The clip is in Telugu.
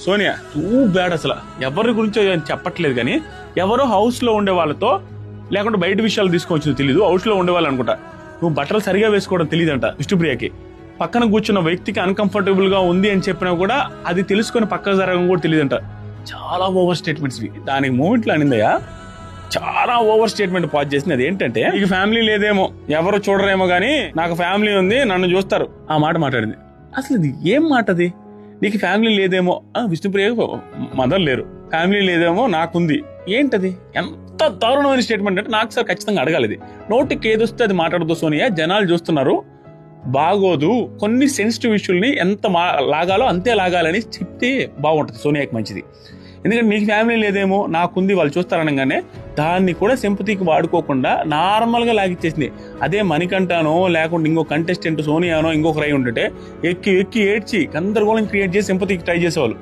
సోనియా టూ బ్యాడ్ అసలు. ఎవరి గురించో చెప్పట్లేదు కానీ ఎవరో హౌస్ లో ఉండే వాళ్ళతో లేకుంటే బయట విషయాలు తీసుకొచ్చింది తెలియదు, హౌస్ లో ఉండేవాళ్ళు అనుకుంటా. నువ్వు బట్టలు సరిగా వేసుకోవడం తెలియదంట విష్ణుప్రియకి. పక్కన కూర్చున్న వ్యక్తికి అన్కంఫర్టబుల్ గా ఉంది అని చెప్పినా కూడా అది తెలుసుకొని పక్కకు జరగడం కూడా తెలియదంట. చాలా ఓవర్ స్టేట్మెంట్స్. దానికి మూమెంట్లో అనిందయ్యా, చాలా ఓవర్ స్టేట్మెంట్ పాస్ చేసింది. అది ఏంటంటే, నీకు ఫ్యామిలీ లేదేమో, ఎవరు చూడరేమో గానీ నాకు ఫ్యామిలీ ఉంది, నన్ను చూస్తారు. ఆ మాట మాట్లాడింది. అసలు ఇది ఏం మాట అది? నీకు ఫ్యామిలీ లేదేమో, విష్ణుప్రియ మదర్ లేరు, ఫ్యామిలీ లేదేమో నాకుంది. ఏంటది? ఎంత దారుణమైన స్టేట్మెంట్ అంటే నాకు సార్ ఖచ్చితంగా అడగాలి. ఇది నోటికి ఏదొస్తే అది మాట్లాడదు సోనియా, జనాలు చూస్తున్నారు, బాగోదు. కొన్ని సెన్సిటివ్ ఇష్యూల్ని ఎంత లాగాలో అంతే లాగాలని చెప్తే బాగుంటుంది, సోనియాకి మంచిది. ఎందుకంటే నీకు ఫ్యామిలీ లేదేమో, నాకుంది, వాళ్ళు చూస్తారనగానే దాన్ని కూడా సింపతికి వాడుకోకుండా నార్మల్గా లాగిచ్చేసింది. అదే మణికంఠనో లేకుంటే ఇంకో కంటెస్టెంట్ సోనియానో ఇంకొకరు అయి ఉంటే ఎక్కి ఏడ్చి గందరగోళం క్రియేట్ చేసి సింపతికి ట్రై చేసేవాళ్ళు.